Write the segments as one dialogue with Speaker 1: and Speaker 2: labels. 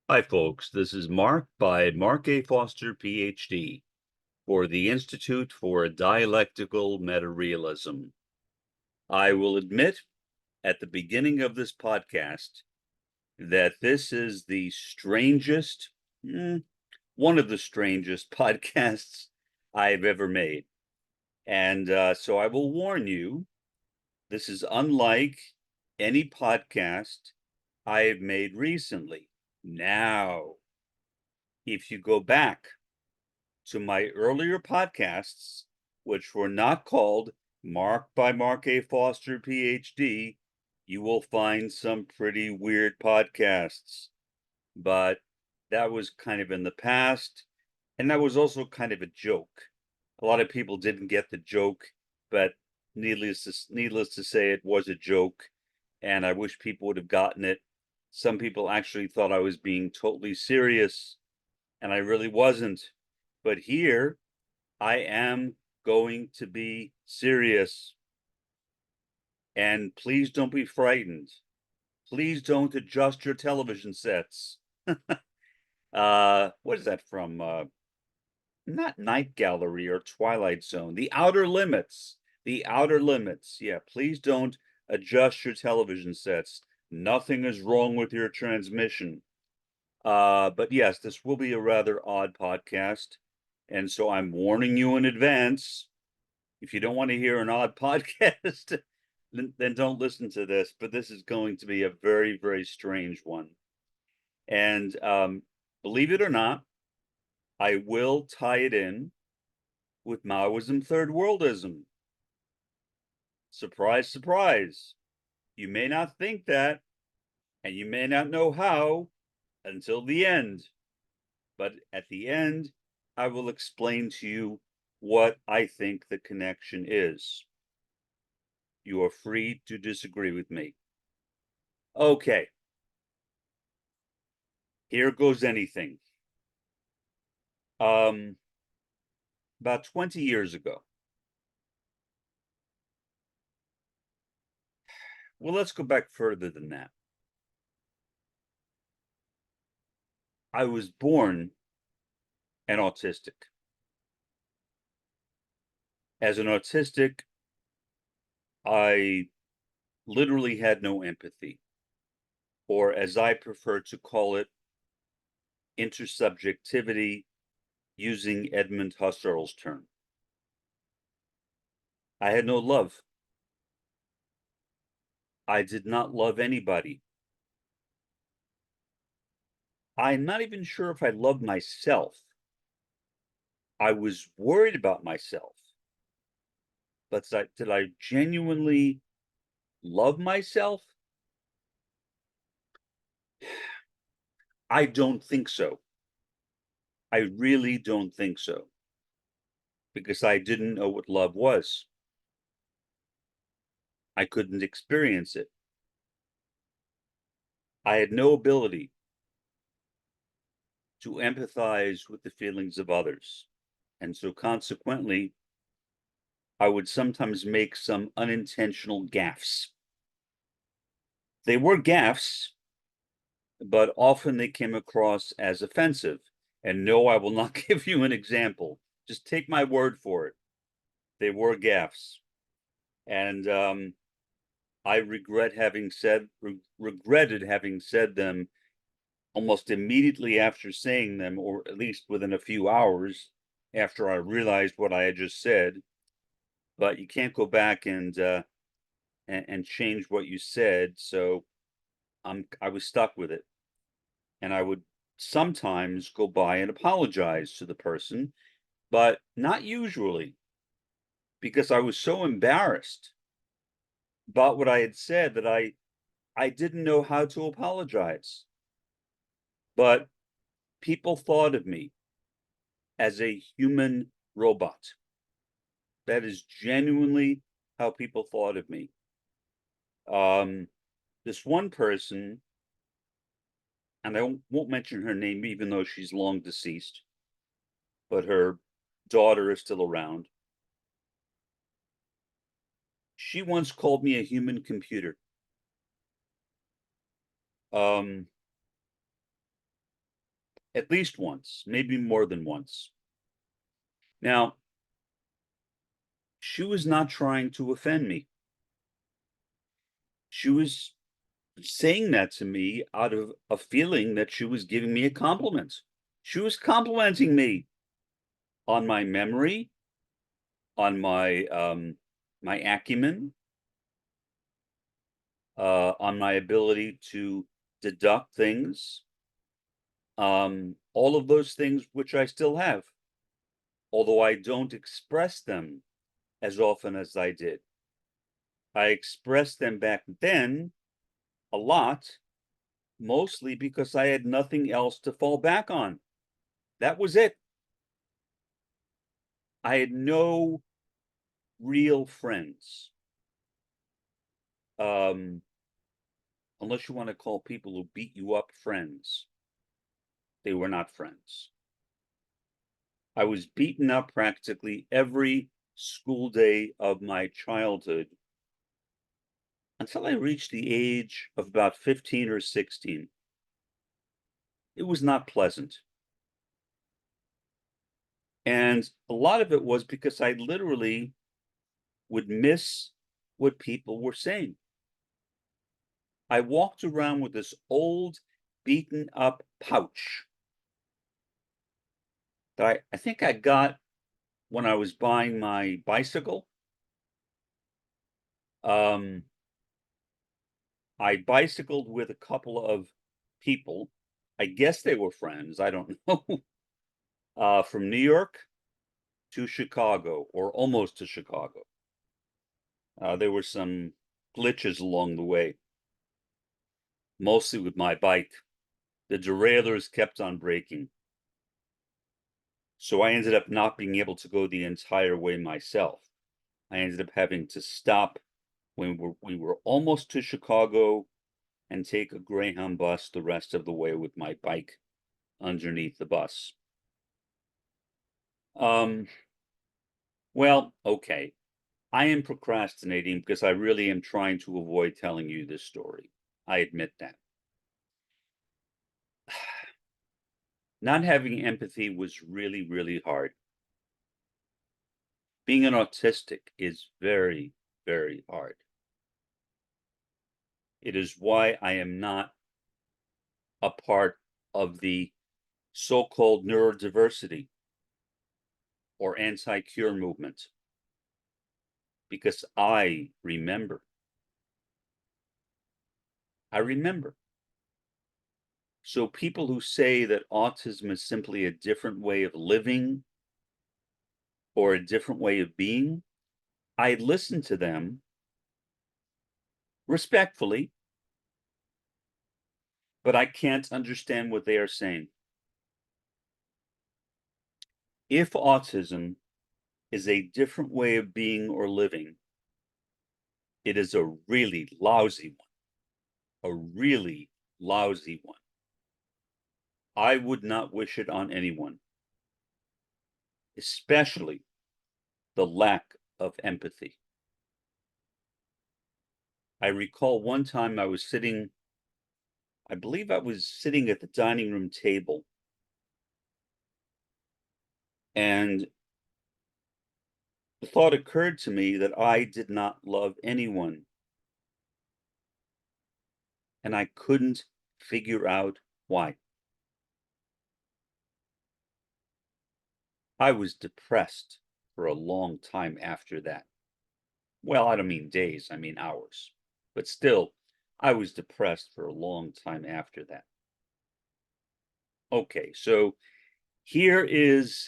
Speaker 1: Hi, folks. This is Mark by Mark A. Foster, Ph.D., for the Institute for Dialectical Meta-Realism. I will admit at the beginning of this podcast that this is the strangest, one of the strangest podcasts I've ever made. And so I will warn you, this is unlike any podcast I have made recently. Now, if you go back to my earlier podcasts, which were not called Mark by Mark A. Foster, Ph.D., you will find some pretty weird podcasts. But that was kind of in the past, and that was also kind of a joke. A lot of people didn't get the joke, but needless to say, it was a joke, and I wish people would have gotten it. Some people actually thought I was being totally serious, and I really wasn't. But here, I am going to be serious. And please don't be frightened. Please don't adjust your television sets. What is that from? Not Night Gallery or Twilight Zone. The Outer Limits. The Outer Limits. Yeah, please don't adjust your television sets. Nothing is wrong with your transmission. But yes, this will be a rather odd podcast. And so I'm warning you in advance. If you don't want to hear an odd podcast, then don't listen to this. But this is going to be a very, very strange one. And believe it or not, I will tie it in with Maoism, third worldism. Surprise, surprise. You may not think that, and you may not know how until the end. But at the end, I will explain to you what I think the connection is. You are free to disagree with me. Okay. Here goes anything. About 20 years ago. Well, let's go back further than that. I was born an autistic. As an autistic, I literally had no empathy, or as I prefer to call it, intersubjectivity, using Edmund Husserl's term. I had no love. I did not love anybody. I'm not even sure if I loved myself. I was worried about myself. But did I genuinely love myself? I don't think so. I really don't think so. Because I didn't know what love was. I couldn't experience it. I had no ability to empathize with the feelings of others. And so consequently, I would sometimes make some unintentional gaffes. They were gaffes, but often they came across as offensive. And no, I will not give you an example. Just take my word for it. They were gaffes. And I regretted having said them almost immediately after saying them, or at least within a few hours after I realized what I had just said. But you can't go back and change what you said. So I was stuck with it. And I would sometimes go by and apologize to the person, but not usually, because I was so embarrassed about what I had said that I didn't know how to apologize. But people thought of me as a human robot. That is genuinely how people thought of me. This one person, and I won't mention her name even though she's long deceased, but her daughter is still around. She once called me a human computer. Um, at least once, maybe more than once. Now, she was not trying to offend me. She was saying that to me out of a feeling that she was giving me a compliment. She was complimenting me on my memory, on my acumen, on my ability to deduct things, all of those things which I still have, although I don't express them as often as I did. I expressed them back then a lot, mostly because I had nothing else to fall back on. That was it. I had no real friends. Unless you want to call people who beat you up friends. They were not friends. I was beaten up practically every school day of my childhood until I reached the age of about 15 or 16. It was not pleasant. And a lot of it was because I literally would miss what people were saying. I walked around with this old, beaten up pouch that I think I got when I was buying my bicycle. I bicycled with a couple of people. I guess they were friends, I don't know, from New York to Chicago, or almost to Chicago. There were some glitches along the way, mostly with my bike. The derailleurs kept on breaking. So I ended up not being able to go the entire way myself. I ended up having to stop when we were almost to Chicago and take a Greyhound bus the rest of the way with my bike underneath the bus. Well, okay. I am procrastinating because I really am trying to avoid telling you this story. I admit that. Not having empathy was really, really hard. Being an autistic is very, very hard. It is why I am not a part of the so-called neurodiversity or anti-cure movement, because I remember. I remember. So people who say that autism is simply a different way of living or a different way of being, I listen to them respectfully, but I can't understand what they are saying. If autism is a different way of being or living, it is a really lousy one. A really lousy one. I would not wish it on anyone, especially the lack of empathy. I recall one time I was sitting, I believe I was sitting at the dining room table, and the thought occurred to me that I did not love anyone, and I couldn't figure out why. I was depressed for a long time after that. Well, I don't mean days, I mean hours. But still, I was depressed for a long time after that. Okay, so here is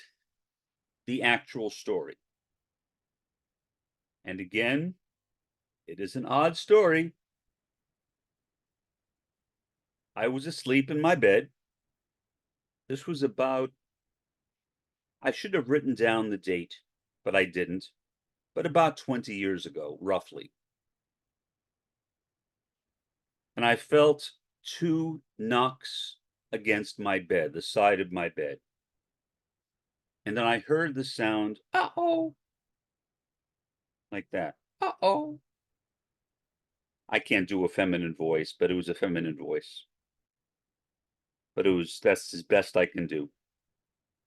Speaker 1: the actual story. And again, it is an odd story. I was asleep in my bed. This was about, I should have written down the date, but I didn't, but about 20 years ago, roughly. And I felt two knocks against my bed, the side of my bed. And then I heard the sound, uh-oh, like that, uh-oh. I can't do a feminine voice, but it was a feminine voice. but that's as best I can do.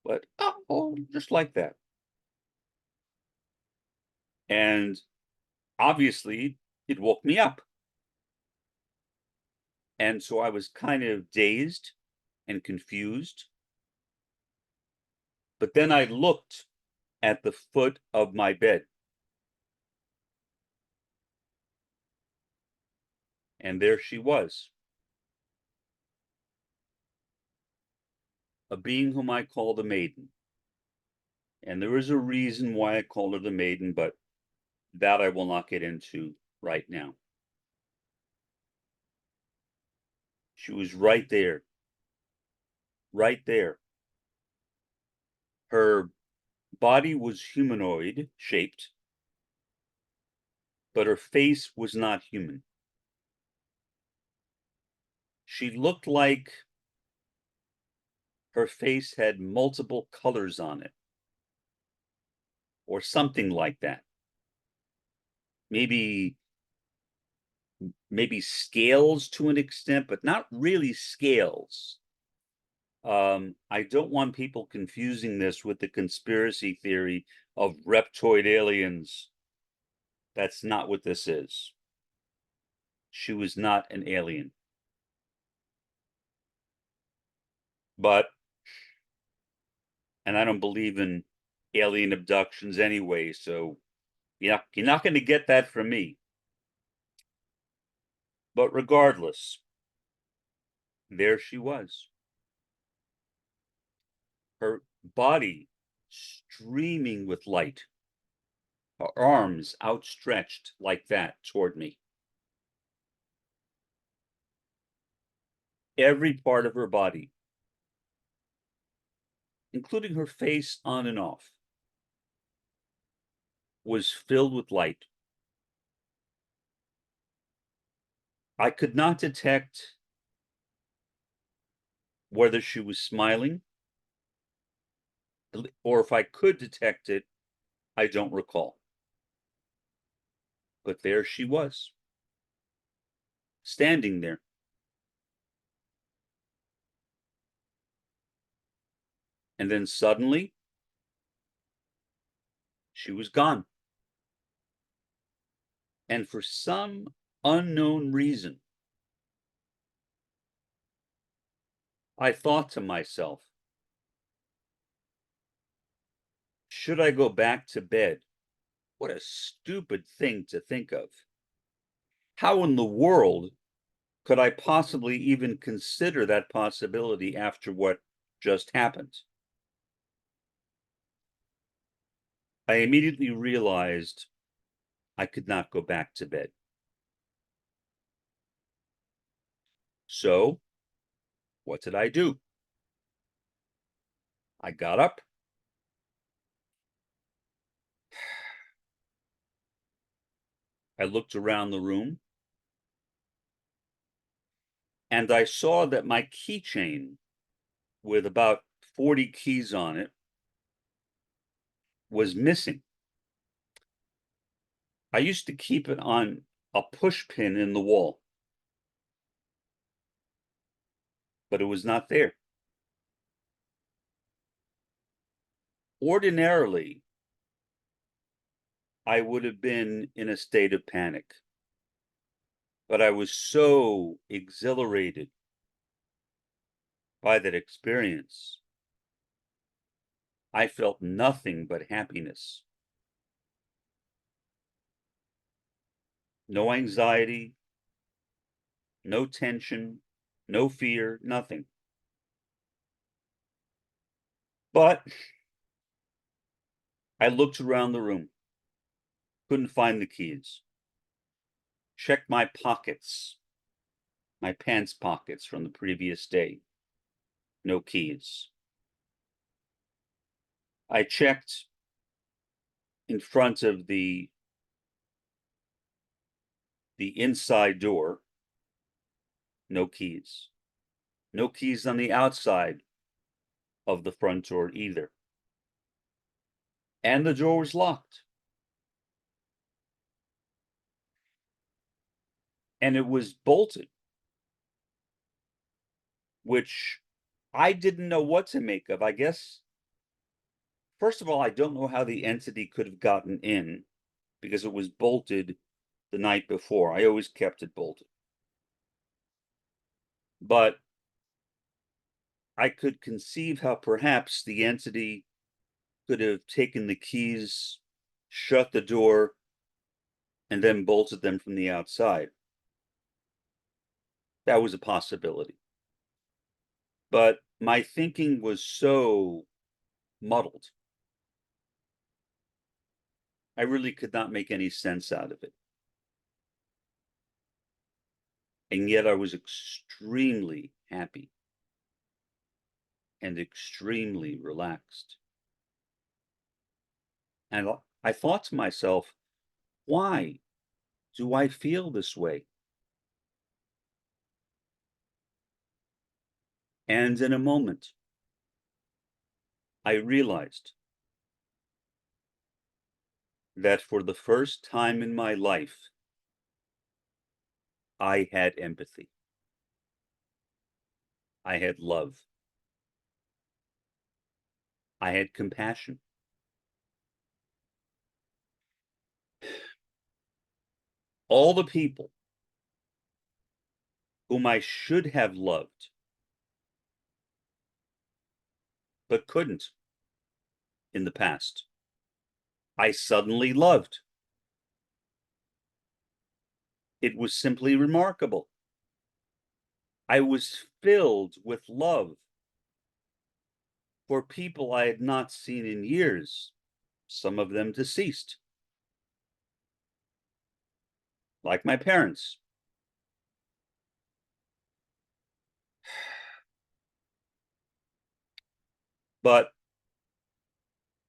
Speaker 1: But oh, just like that. And obviously, it woke me up. And so I was kind of dazed and confused. But then I looked at the foot of my bed. And there she was, a being whom I call the Maiden. And there is a reason why I call her the Maiden, but that I will not get into right now. She was right there. Right there. Her body was humanoid shaped, but her face was not human. She looked like her face had multiple colors on it, or something like that. Maybe scales to an extent, but not really scales. I don't want people confusing this with the conspiracy theory of reptoid aliens. That's not what this is. She was not an alien. But, and I don't believe in alien abductions anyway, so you're not going to get that from me. But regardless, there she was. Her body streaming with light, her arms outstretched like that toward me. Every part of her body, including her face on and off, was filled with light. I could not detect whether she was smiling, or if I could detect it, I don't recall. But there she was, standing there. And then suddenly, she was gone. And for some unknown reason, I thought to myself, should I go back to bed? What a stupid thing to think of. How in the world could I possibly even consider that possibility after what just happened? I immediately realized I could not go back to bed. So, what did I do? I got up. I looked around the room, and I saw that my keychain with about 40 keys on it was missing. I used to keep it on a push pin in the wall, but it was not there. Ordinarily, I would have been in a state of panic, but I was so exhilarated by that experience. I felt nothing but happiness. No anxiety, no tension, no fear, nothing. But I looked around the room, couldn't find the keys. Checked my pockets, my pants pockets from the previous day. No keys. I checked in front of the inside door. No keys. No keys on the outside of the front door either. And the door was locked. And it was bolted, which I didn't know what to make of. I guess, first of all, I don't know how the entity could have gotten in because it was bolted the night before. I always kept it bolted. But I could conceive how perhaps the entity could have taken the keys, shut the door, and then bolted them from the outside. That was a possibility. But my thinking was so muddled. I really could not make any sense out of it. And yet I was extremely happy and extremely relaxed. And I thought to myself, why do I feel this way? And in a moment, I realized that for the first time in my life, I had empathy. I had love. I had compassion. All the people whom I should have loved, but couldn't in the past, I suddenly loved. It was simply remarkable. I was filled with love for people I had not seen in years, some of them deceased, like my parents. But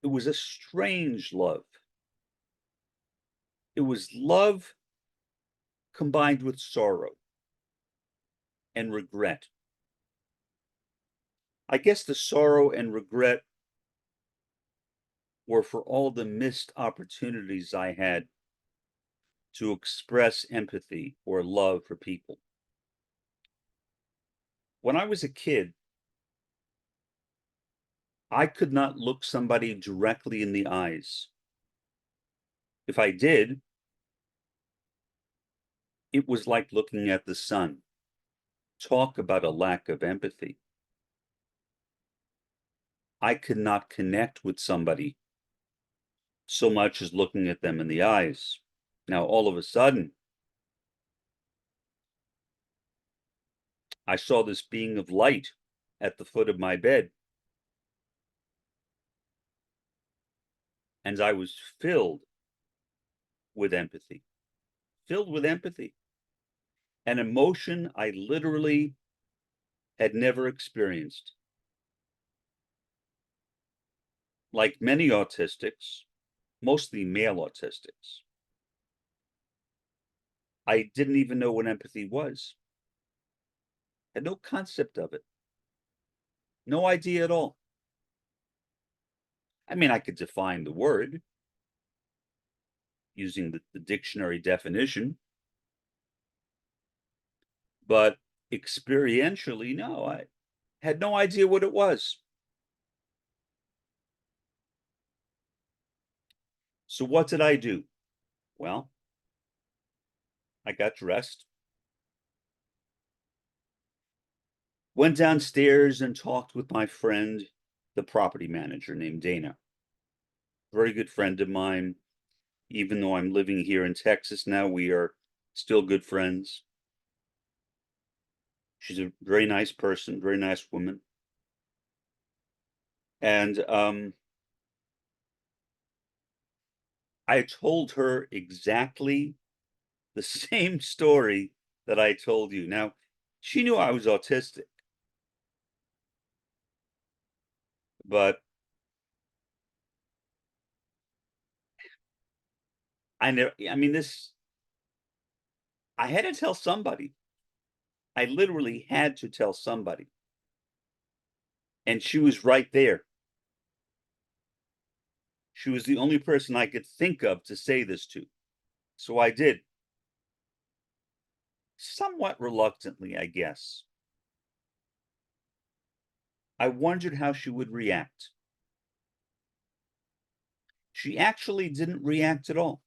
Speaker 1: it was a strange love. It was love combined with sorrow and regret. I guess the sorrow and regret were for all the missed opportunities I had to express empathy or love for people. When I was a kid, I could not look somebody directly in the eyes. If I did, it was like looking at the sun. Talk about a lack of empathy. I could not connect with somebody so much as looking at them in the eyes. Now, all of a sudden, I saw this being of light at the foot of my bed, and I was filled with empathy, an emotion I literally had never experienced. Like many autistics, mostly male autistics, I didn't even know what empathy was. Had no concept of it. No idea at all. I mean, I could define the word using the dictionary definition, but experientially, no, I had no idea what it was. So what did I do? Well, I got dressed, went downstairs and talked with my friend, the property manager named Dana. Very good friend of mine. Even though I'm living here in Texas now, we are still good friends. She's a very nice person, very nice woman. And I told her exactly the same story that I told you. Now, she knew I was autistic, but I never, I mean, I had to tell somebody. I literally had to tell somebody. And she was right there. She was the only person I could think of to say this to. So I did. Somewhat reluctantly, I guess. I wondered how she would react. She actually didn't react at all.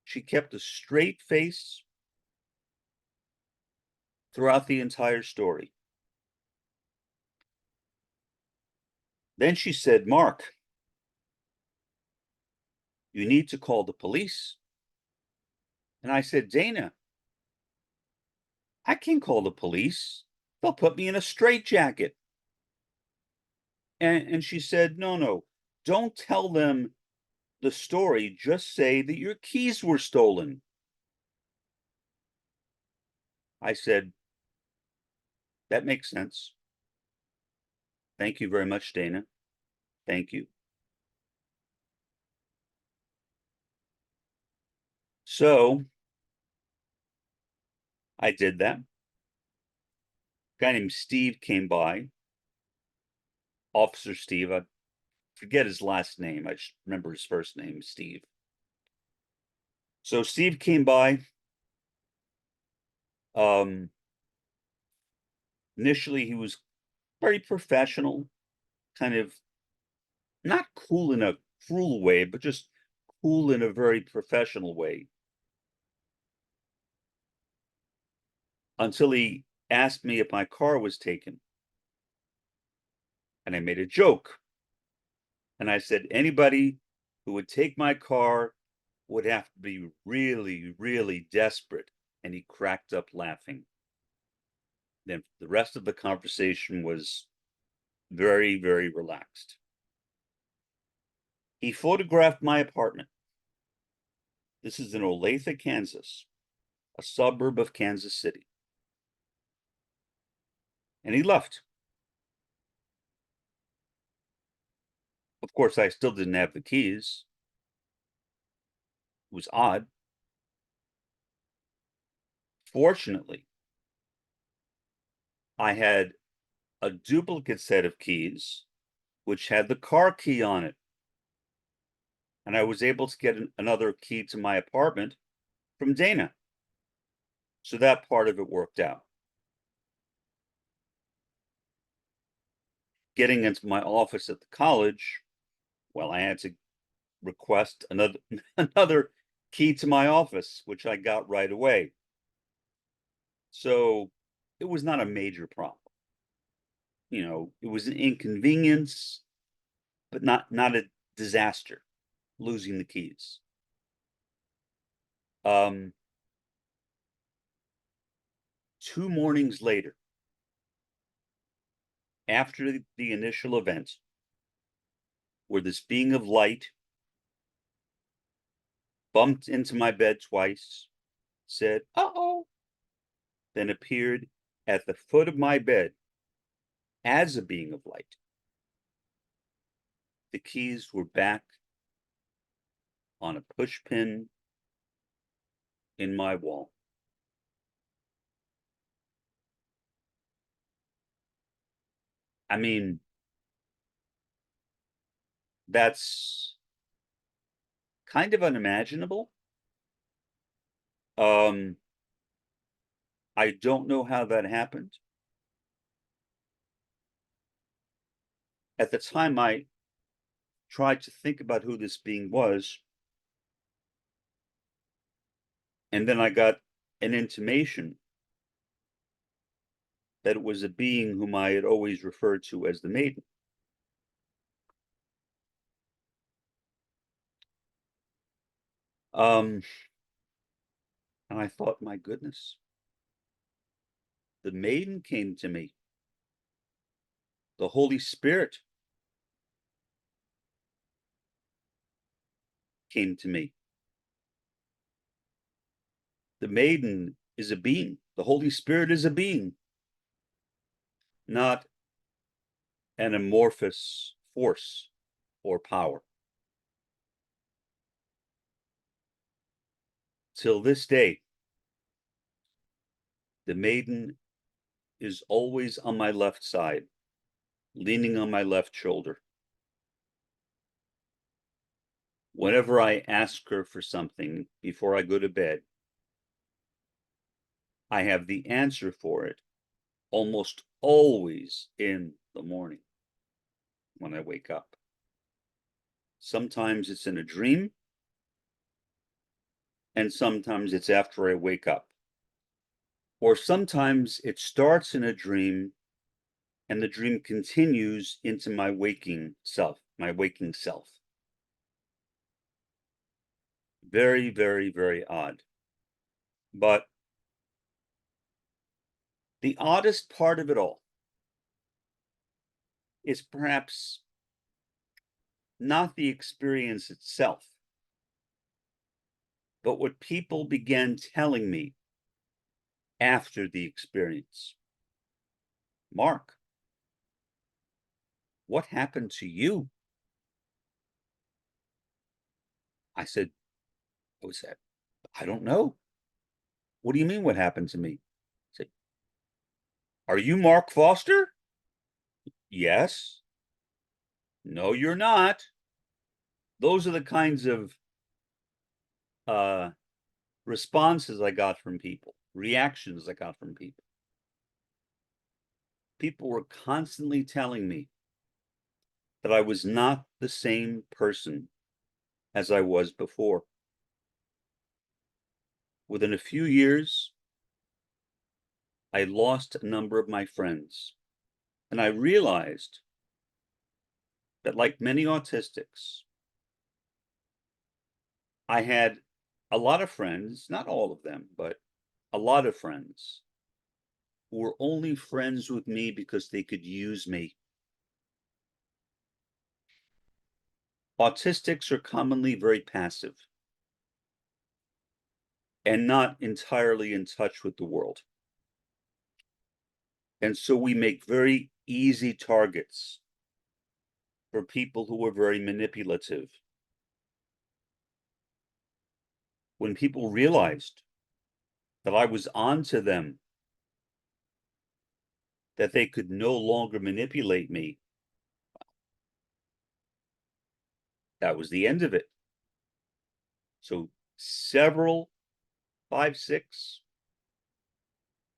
Speaker 1: She kept a straight face throughout the entire story. Then she said, "Mark, you need to call the police." And I said, "Dana, I can call the police. They'll put me in a straitjacket." And she said, "No, don't tell them the story. Just say that your keys were stolen." I said, "That makes sense. Thank you very much, Dana. Thank you." So I did that. A guy named Steve came by, Officer Steve. I forget his last name. I just remember his first name, Steve. So Steve came by. Initially, he was very professional, kind of not cool in a cruel way, but just cool in a very professional way. Until he asked me if my car was taken. And I made a joke. And I said, anybody who would take my car would have to be really, really desperate. And he cracked up laughing. Then the rest of the conversation was very, very relaxed. He photographed my apartment. This is in Olathe, Kansas, a suburb of Kansas City. And he left. Of course, I still didn't have the keys. It was odd. Fortunately, I had a duplicate set of keys, which had the car key on it. And I was able to get another key to my apartment from Dana. So that part of it worked out. Getting into my office at the college, well, I had to request another key to my office, which I got right away. So it was not a major problem. It was an inconvenience, but not a disaster, losing the keys. 2 mornings later, after the initial event, where this being of light bumped into my bed twice, said, "Uh-oh," then appeared at the foot of my bed as a being of light. The keys were back on a push pin in my wall. I mean, that's kind of unimaginable. I don't know how that happened. At the time, I tried to think about who this being was, and then I got an intimation that it was a being whom I had always referred to as the Maiden. And I thought, my goodness, the Maiden came to me. The Holy Spirit came to me. The Maiden is a being. The Holy Spirit is a being, not an amorphous force or power. Till this day, the Maiden is always on my left side, leaning on my left shoulder. Whenever I ask her for something before I go to bed, I have the answer for it almost always in the morning. when I wake up. Sometimes it's in a dream, and sometimes it's after I wake up. Or sometimes it starts in a dream and the dream continues into my waking self. Very, very, very odd. But the oddest part of it all is perhaps not the experience itself, but what people began telling me after the experience. Mark, what happened to you? I said, what was that? I don't know. What do you mean, what happened to me? I said, are you Mark Foster? Yes. No, you're not. Those are the kinds of responses I got from people, reactions I got from people. People were constantly telling me that I was not the same person as I was before. Within a few years, I lost a number of my friends, and I realized that, like many autistics, I had a lot of friends, not all of them, but a lot of friends who were only friends with me because they could use me. Autistics are commonly very passive and not entirely in touch with the world. And so we make very easy targets for people who are very manipulative. When people realized that I was onto them, that they could no longer manipulate me, that was the end of it. So several, 5, 6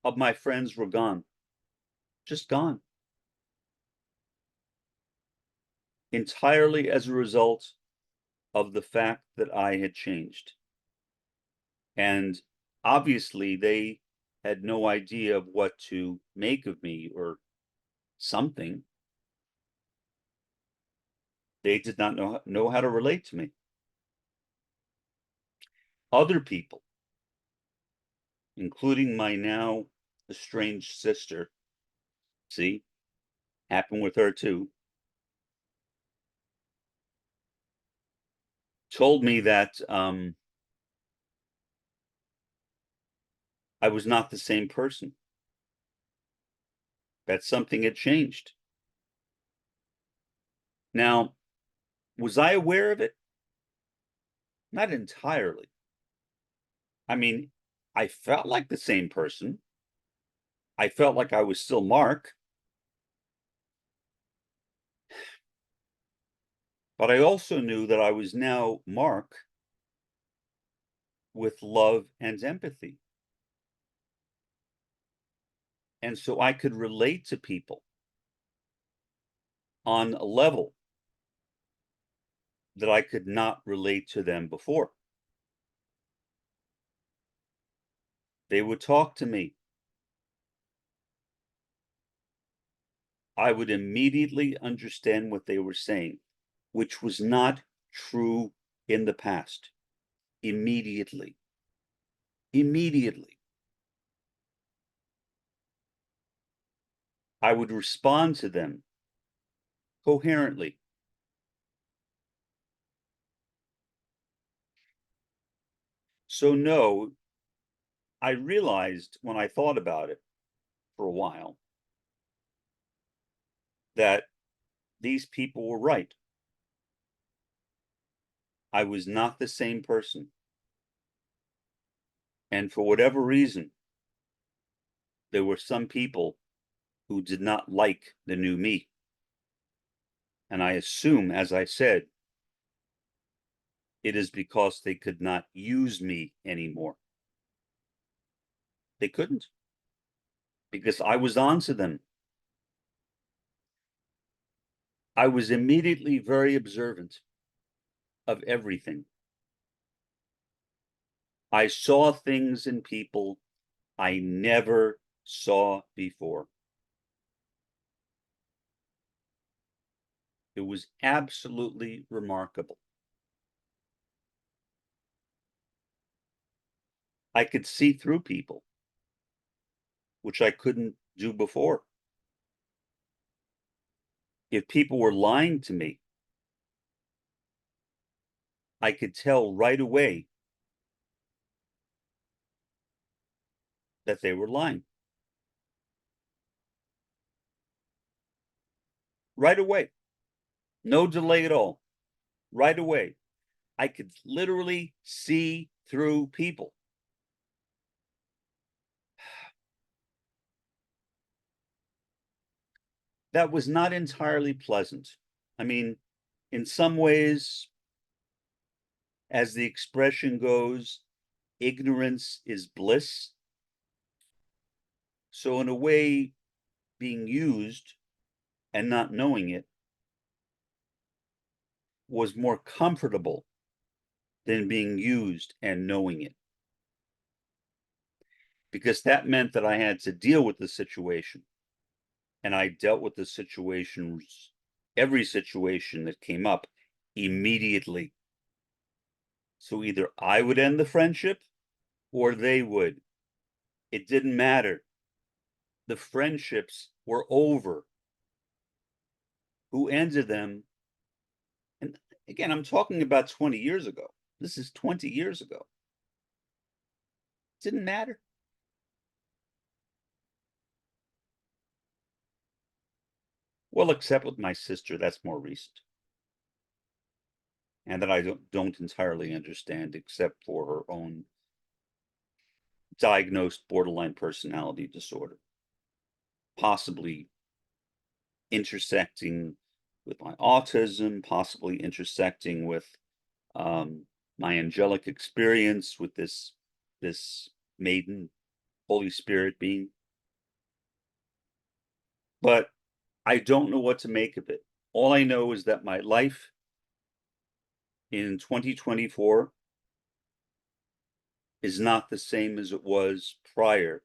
Speaker 1: of my friends were gone, just gone. Entirely as a result of the fact that I had changed. And obviously they had no idea of what to make of me or something. They did not know how to relate to me. Other people, including my now estranged sister, see, happened with her too, told me that I was not the same person, that something had changed. Now, was I aware of it? Not entirely. I mean, I felt like the same person. I felt like I was still Mark. But I also knew that I was now Mark with love and empathy. And so I could relate to people on a level that I could not relate to them before. They would talk to me. I would immediately understand what they were saying, which was not true in the past. Immediately. Immediately. I would respond to them coherently. So no, I realized when I thought about it for a while that these people were right. I was not the same person. And for whatever reason, there were some people who did not like the new me. And I assume, as I said, it is because they could not use me anymore. They couldn't, because I was on to them. I was immediately very observant of everything. I saw things in people I never saw before. It was absolutely remarkable. I could see through people, which I couldn't do before. If people were lying to me, I could tell right away that they were lying. Right away. No delay at all. Right away. I could literally see through people. That was not entirely pleasant. I mean, in some ways, as the expression goes, ignorance is bliss. So in a way, being used and not knowing it was more comfortable than being used and knowing it. Because that meant that I had to deal with the situation. And I dealt with the situations, every situation that came up, immediately. So either I would end the friendship or they would. It didn't matter. The friendships were over. Who ended them? And again, I'm talking about 20 years ago. This is 20 years ago. It didn't matter. Well, except with my sister, that's more recent. And that I don't entirely understand, except for her own diagnosed borderline personality disorder, possibly intersecting with my autism, possibly intersecting with my angelic experience with this Maiden, Holy Spirit being. But I don't know what to make of it. All I know is that my life in 2024 is not the same as it was prior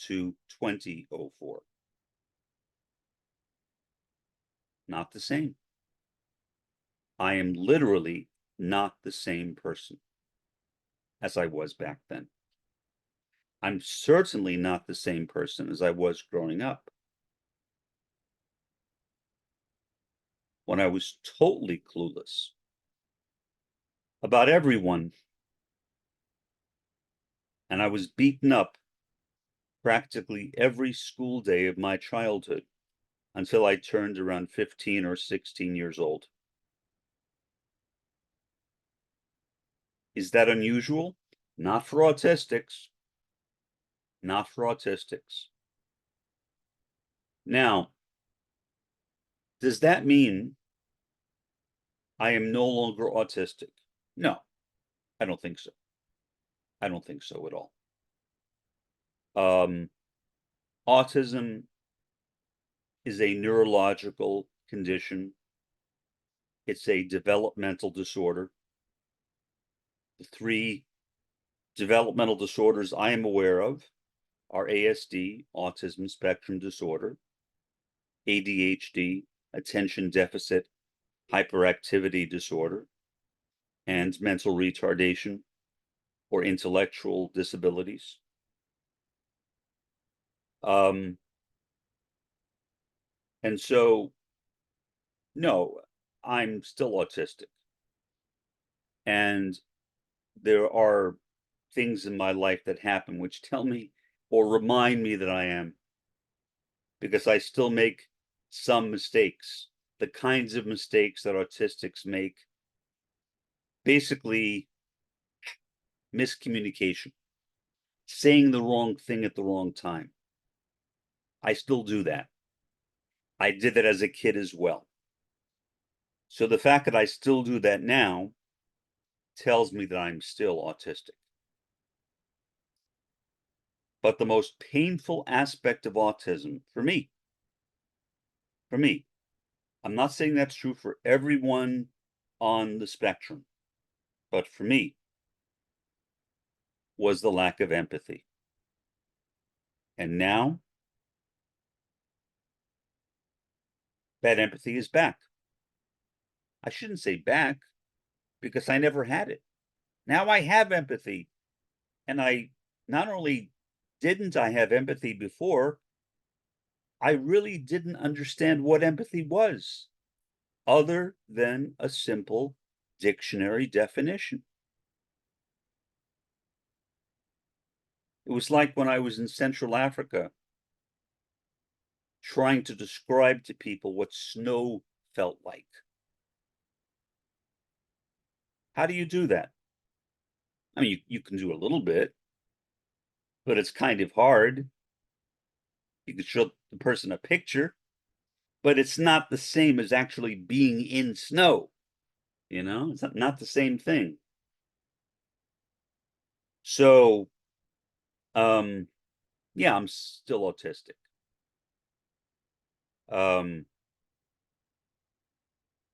Speaker 1: to 2004. Not the same. I am literally not the same person as I was back then. I'm certainly not the same person as I was growing up, when I was totally clueless about everyone, and I was beaten up practically every school day of my childhood until I turned around 15 or 16 years old. Is that unusual? Not for autistics. Not for autistics. Now, does that mean I am no longer autistic? No, I don't think so. I don't think so at all. Autism is a neurological condition. It's a developmental disorder. The three developmental disorders I am aware of are ASD, autism spectrum disorder, ADHD, attention deficit hyperactivity disorder, and mental retardation or intellectual disabilities. And so, no, I'm still autistic. And there are things in my life that happen which tell me or remind me that I am, because I still make some mistakes, the kinds of mistakes that autistics make, basically miscommunication, saying the wrong thing at the wrong time. I still do that. I did that as a kid as well. So the fact that I still do that now tells me that I'm still autistic. But the most painful aspect of autism for me, I'm not saying that's true for everyone on the spectrum, but for me, was the lack of empathy. And now, that empathy is back. I shouldn't say back, because I never had it. Now I have empathy. And I not only didn't I have empathy before, I really didn't understand what empathy was, other than a simple dictionary definition. It was like when I was in Central Africa trying to describe to people what snow felt like. How do you do that? I mean, you can do a little bit, but it's kind of hard. You can show the person a picture, but it's not the same as actually being in snow. It's not the same thing. So, yeah, I'm still autistic.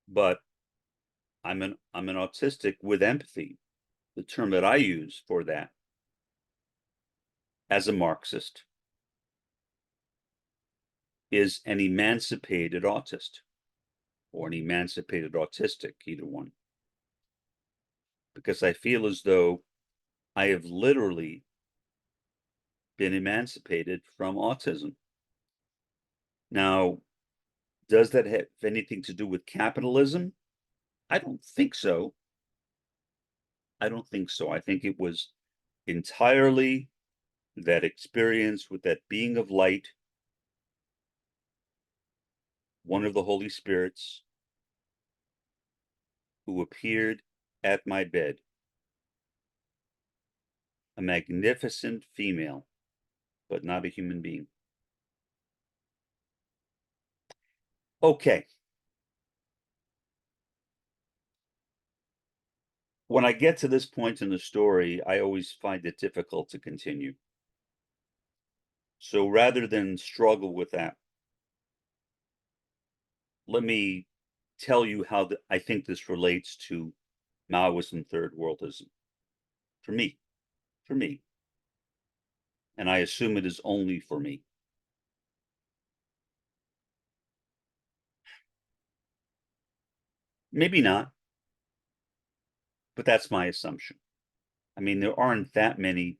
Speaker 1: But I'm an autistic with empathy, the term that I use for that, as a Marxist, is an emancipated autist or an emancipated autistic, either one. Because I feel as though I have literally been emancipated from autism. Now, does that have anything to do with capitalism? I don't think so. I don't think so. I think it was entirely that experience with that being of light, one of the Holy Spirits, who appeared at my bed, a magnificent female, but not a human being. Okay. When I get to this point in the story, I always find it difficult to continue. So rather than struggle with that, let me tell you how I think this relates to Maoism, third worldism. For me. And I assume it is only for me. Maybe not, but that's my assumption. I mean, there aren't that many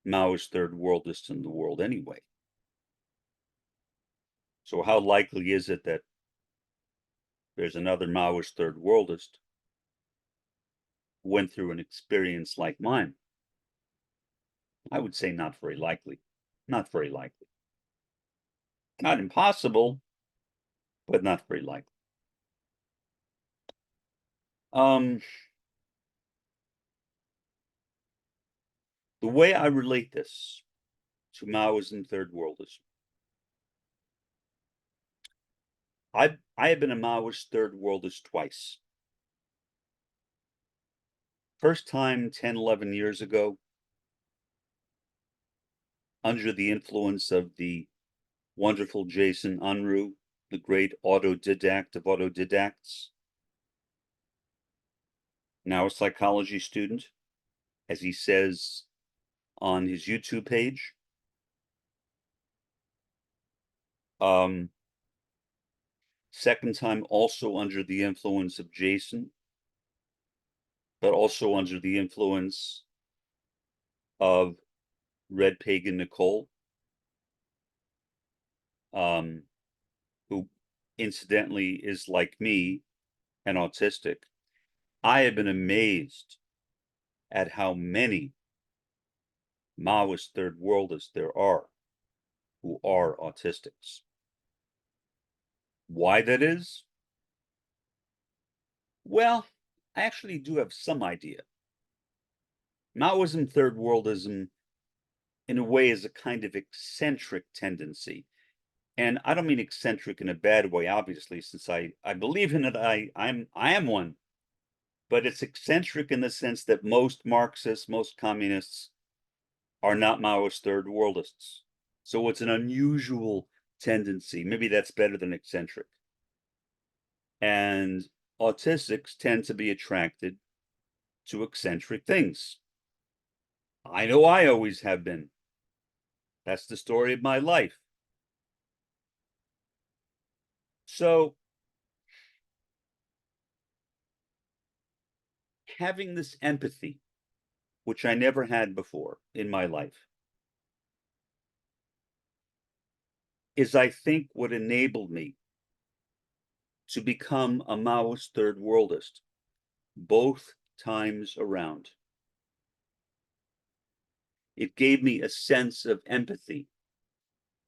Speaker 1: Maoist third worldists in the world anyway. So how likely is it that there's another Maoist third worldist who went through an experience like mine? I would say not very likely. Not very likely. Not impossible, but not very likely. The way I relate this to Maoism, third worldism, I have been a Maoist third worldist twice. First time 10, 11 years ago, under the influence of the wonderful Jason Unruh, the great autodidact of autodidacts, now a psychology student, as he says on his YouTube page. Second time also under the influence of Jason, but also under the influence of Red Pagan Nicole, who incidentally is like me, an autistic. I have been amazed at how many Maoist third worldists there are who are autistics. Why that is? Well, I actually do have some idea. Maoism, third worldism, in a way, is a kind of eccentric tendency. And I don't mean eccentric in a bad way, obviously, since I believe in it, I am one. But it's eccentric in the sense that most Marxists, most communists are not Maoist third worldists. So it's an unusual tendency. Maybe that's better than eccentric. And autistics tend to be attracted to eccentric things. I know I always have been. That's the story of my life. So having this empathy, which I never had before in my life, is, I think, what enabled me to become a Maoist third worldist both times around. It gave me a sense of empathy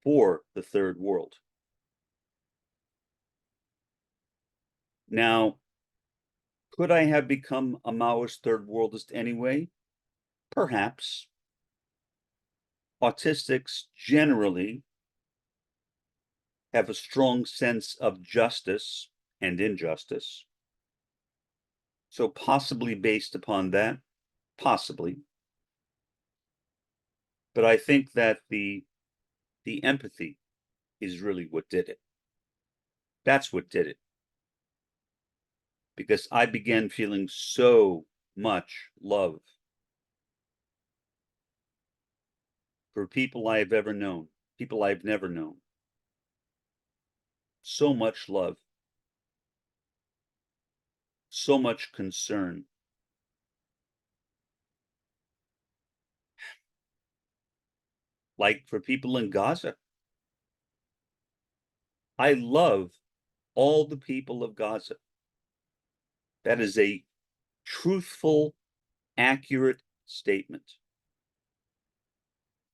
Speaker 1: for the third world. Now, could I have become a Maoist third worldist anyway? Perhaps. Autistics generally have a strong sense of justice and injustice. So possibly based upon that, possibly. But I think that the empathy is really what did it. That's what did it. Because I began feeling so much love for people I have ever known, people I've never known. So much love, so much concern. Like for people in Gaza. I love all the people of Gaza. That is a truthful, accurate statement.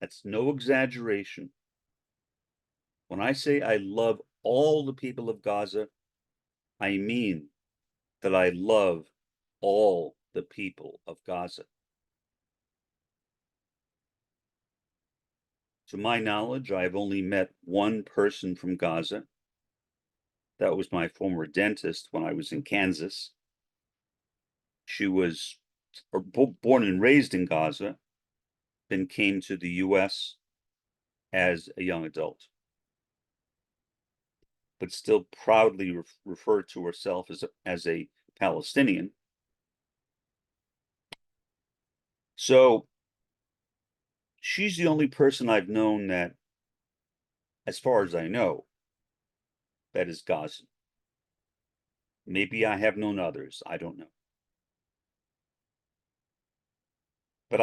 Speaker 1: That's no exaggeration. When I say I love all the people of Gaza, I mean that I love all the people of Gaza. To my knowledge, I've only met one person from Gaza. That was my former dentist when I was in Kansas. She was born and raised in Gaza, then came to the US as a young adult, but still proudly referred to herself as a Palestinian. So she's the only person I've known that, as far as I know, that is Gazan. Maybe I have known others, I don't know. But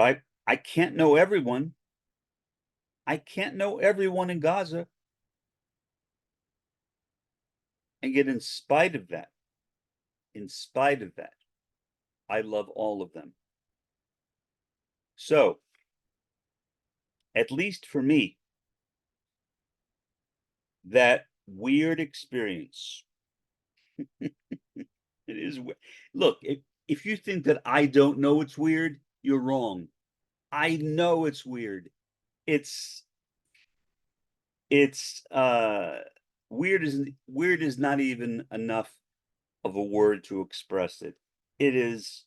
Speaker 1: I can't know everyone. I can't know everyone in Gaza. And yet, in spite of that, I love all of them. So, at least for me, that weird experience, it is, look, if you think that I don't know it's weird, you're wrong. I know it's weird. It's weird is not even enough of a word to express it. It is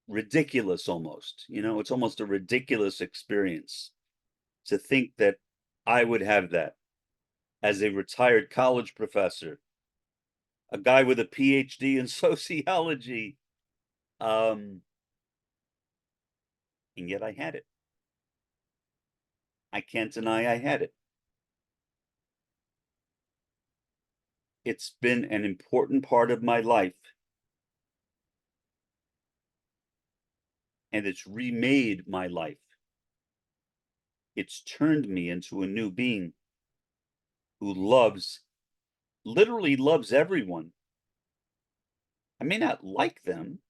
Speaker 1: ridiculous almost. It's almost a ridiculous experience to think that I would have that as a retired college professor, a guy with a Ph.D. in sociology. And yet I had it. I can't deny I had it. It's been an important part of my life. And it's remade my life. It's turned me into a new being who literally loves everyone. I may not like them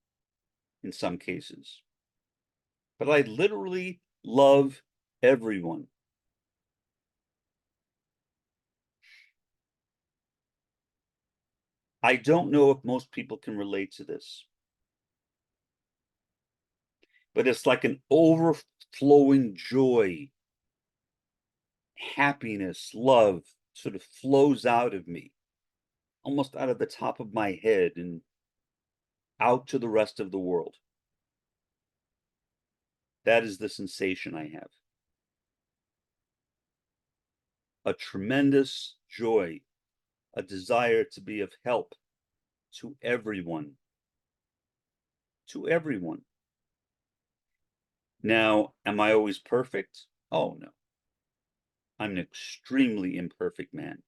Speaker 1: in some cases, but I literally love everyone. I don't know if most people can relate to this, but it's like an overflowing joy, happiness, love sort of flows out of me, almost out of the top of my head and out to the rest of the world. That is the sensation I have. A tremendous joy, a desire to be of help, to everyone. To everyone. Now, am I always perfect? Oh, no. I'm an extremely imperfect man.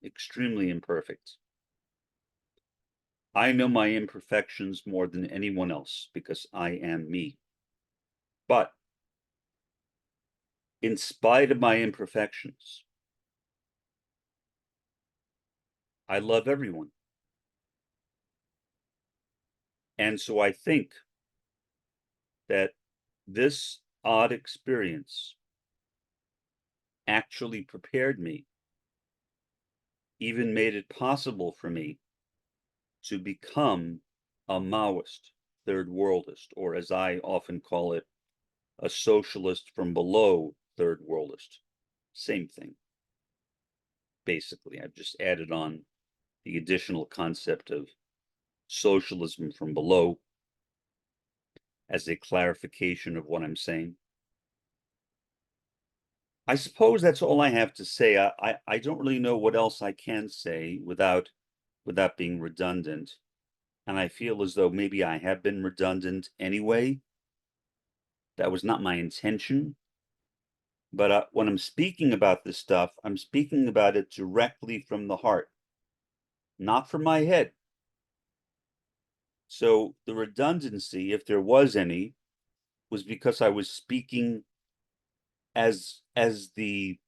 Speaker 1: Extremely imperfect. I know my imperfections more than anyone else because I am me. But in spite of my imperfections, I love everyone. And so I think that this odd experience actually prepared me, even made it possible for me to become a Maoist, third worldist, or as I often call it, a socialist from below third worldist. Same thing. Basically, I've just added on the additional concept of socialism from below as a clarification of what I'm saying. I suppose that's all I have to say. I don't really know what else I can say without being redundant. And I feel as though maybe I have been redundant anyway. That was not my intention. But when I'm speaking about this stuff, I'm speaking about it directly from the heart, not from my head. So the redundancy, if there was any, was because I was speaking as the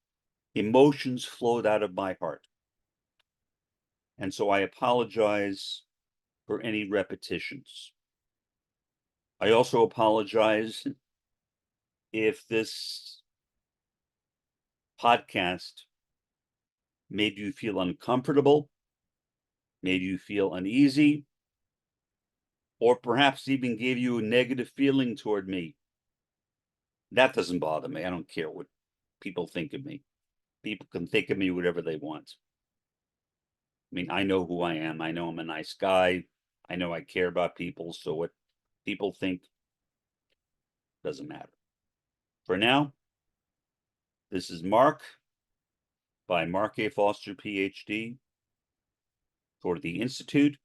Speaker 1: emotions flowed out of my heart. And so I apologize for any repetitions. I also apologize if this podcast made you feel uncomfortable, made you feel uneasy, or perhaps even gave you a negative feeling toward me. That doesn't bother me. I don't care what people think of me. People can think of me whatever they want. I mean, I know who I am. I know I'm a nice guy. I know I care about people. So what people think doesn't matter. For now, this is Mark by Mark A. Foster, Ph.D. for the Institute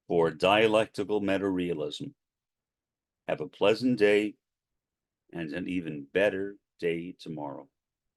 Speaker 1: for Dialectical Metarealism. Have a pleasant day and an even better day tomorrow.